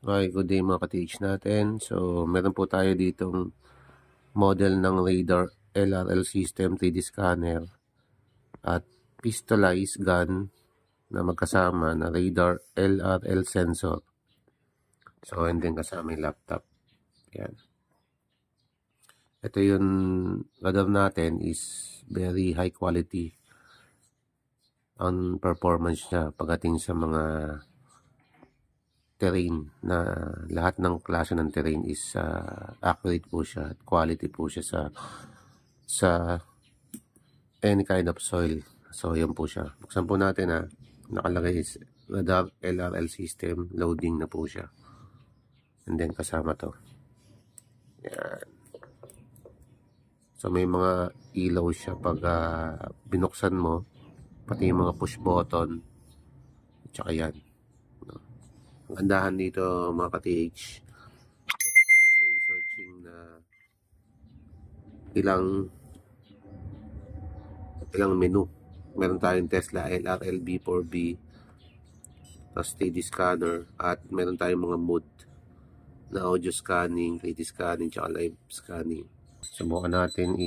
Okay, good day mga ka-TH natin. So, meron po tayo ditong model ng radar LRL system 3D scanner at pistolized gun na magkasama na radar LRL sensor. So, and then kasama yung laptop. Yan. Ito yung radar natin is very high quality ang performance niya pagdating sa mga terrain, na lahat ng klase ng terrain is accurate po siya at quality po siya sa any kind of soil. So yan po siya. Buksan po natin nakalagay is radar LRL system, loading na po siya, and then kasama to. Yan. So may mga ilaw siya pag binuksan mo, pati yung mga push button, tsaka yan. Ang gandahan dito mga ka-TH, ito po ay may searching na ilang menu. Meron tayong Tesla LRL B4B, tapos 3D scanner, at meron tayong mga mode na audio scanning, 3D scanning, tsaka live scanning. Subukan natin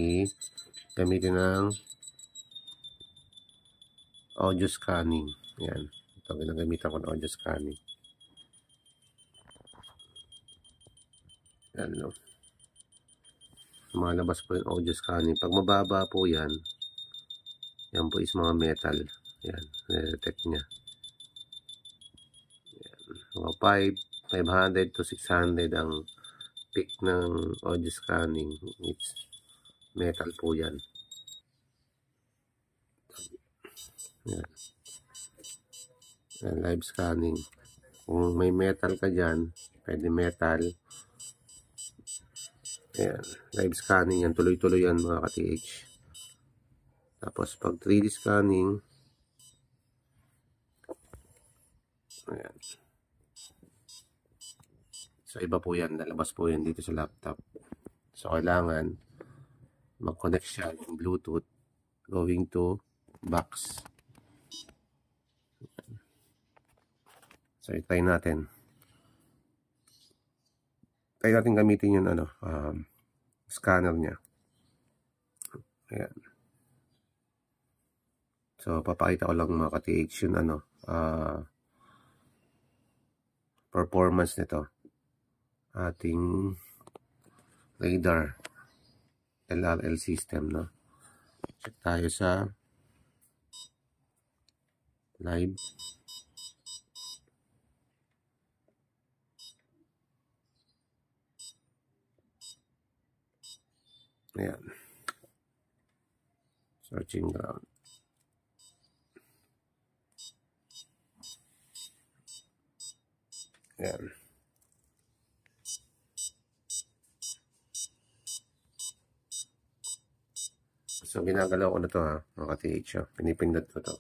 gamitin ng audio scanning. Yan, ito ginagamitan ko ng audio scanning. Yan, no? Malabas po yung audio scanning. Pag mababa po yan po is mga metal. Yan, nire-detect niya. Yan, mga 500 to 600 ang peak ng audio scanning. It's metal po yan. Yan. Yan, live scanning. Kung may metal ka dyan, pwede metal. Ayan, live scanning yan, tuloy-tuloy yan mga ka-TH. Tapos pag 3D scanning, ayan. So iba po yan, nalabas po yan dito sa laptop. So kailangan mag-connect siya yung Bluetooth going to box. So i-try natin. Try natin gamitin yung scanner niya. Ayan. So papakita ko lang mga ka-TH yung performance nito. Ating radar LRL system, no? Check tayo sa live. Ayan. Searching ground. Ayan. So ginagalaw ko na to mga ka-TH. Pinipindot ko to.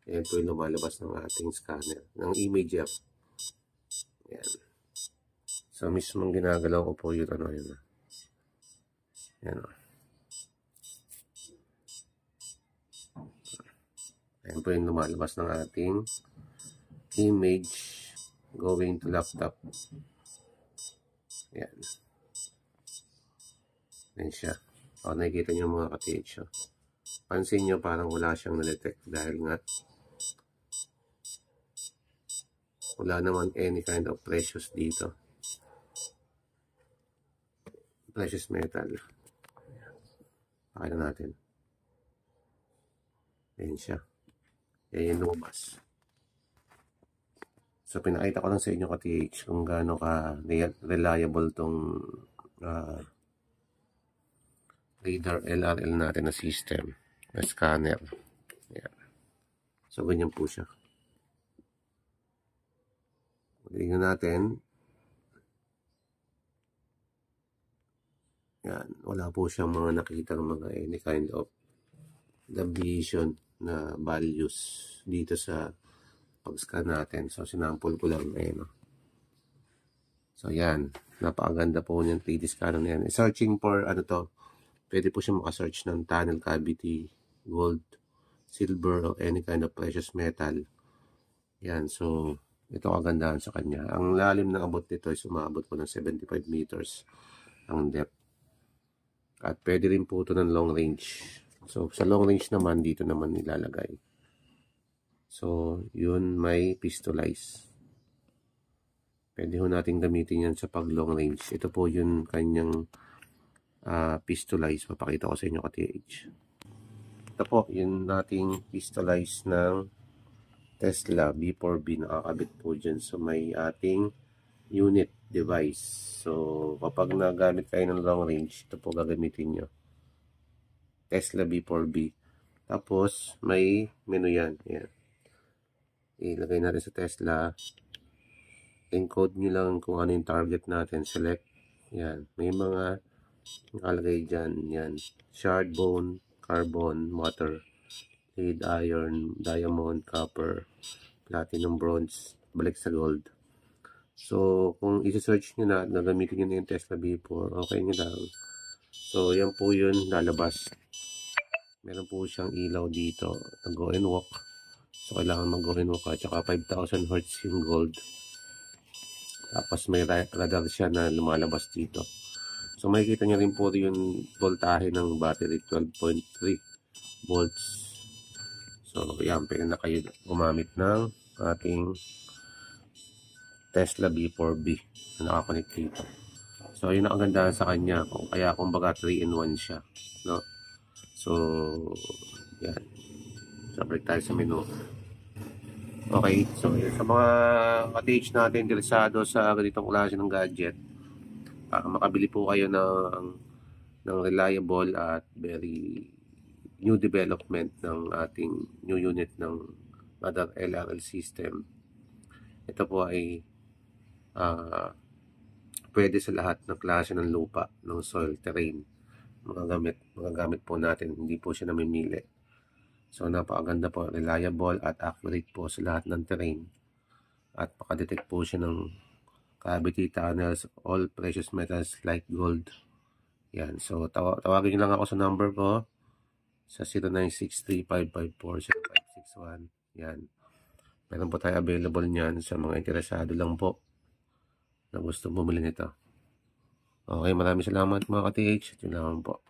Ayan po yung lumalabas ng ating scanner, ng imager. Ayan. So mismong ginagalaw ko po yun yun. Ayan o. Ayan po yung lumalabas ng ating image going to laptop. Ayan. Ayan siya. O, nakikita nyo mga ka-TH. Pansin nyo parang wala siyang na-detect dahil nga wala naman any kind of precious dito. Precious metal. Pakita natin. Ayan siya. Ayan yung lumabas. So pinakita ko lang sa inyo ka-TH kung gaano ka reliable tong radar LRL natin na system, na scanner. Ayan. So ganyan po siya. Tingnan natin. Yan, wala po siyang mga nakita ng mga any kind of deviation na values dito sa pag-scan natin. So sinample ko lang no? So yan, napakaganda po niyan 3D scanner na yan. Searching for pwede po siya makasearch ng tunnel cavity, gold, silver, or any kind of precious metal. Yan, so Ito kagandahan sa kanya. Ang lalim ng abot nito ay sumabot po ng 75 meters ang depth. At pwede rin po ito ng long range. So, sa long range naman, dito naman nilalagay. So, yun may pistolize. Pwede ho natin gamitin yan sa pag long range. Ito po yung kanyang pistolize. Papakita ko sa inyo ka-TH. Ito po, yung nating pistolize ng Tesla B4B, nakakabit po dyan. So, may ating unit device. So, kapag nagamit kayo ng long range, ito po gagamitin nyo. Tesla B4B. Tapos, may menu yan. Yan. Ilagay natin sa Tesla. Encode nyo lang kung ano yung target natin. Select. Yan. May mga nakalagay dyan. Yan. Shard, bone, carbon, water, lead, iron, diamond, copper, platinum, bronze, balik sa gold. So, kung isi-search nyo na, gagamitin nyo na yung Tesla B4, okay nyo lang. So, yan po yun, lalabas. Meron po siyang ilaw dito, go and walk. So, kailangan mag-go and walk at saka 5,000 Hz yung gold. Tapos, may radar siya na lumalabas dito. So, makikita nyo rin po yung voltahe ng battery, 12.3 volts. So, yan, pwede na kayo gumamit ng ating Tesla B4B na nakakonect dito. So, yun ang kagandahan sa kanya. Kaya, kumbaga, 3-in-1 siya. No? So, yan. So, break tayo sa menu. Okay. So, yun, sa mga ka-TH natin interesado sa ganitong klase ng gadget, makabili po kayo ng reliable at very new development ng ating new unit ng Mother LRL system. Ito po ay pwede sa lahat ng klase ng lupa, ng soil, terrain. Magagamit po natin, hindi po siya namimili. So, napakaganda po, reliable at accurate po sa lahat ng terrain. At makadetect po siya ng cavity tunnels, all precious metals like gold. Yan. So, tawagin nyo lang ako sa number ko sa 0963-554-0561. Yan. Meron po tayo available niyan sa mga interesado lang po na gusto bumili nito. Okay, maraming salamat mga ka-TH. Yun lang po.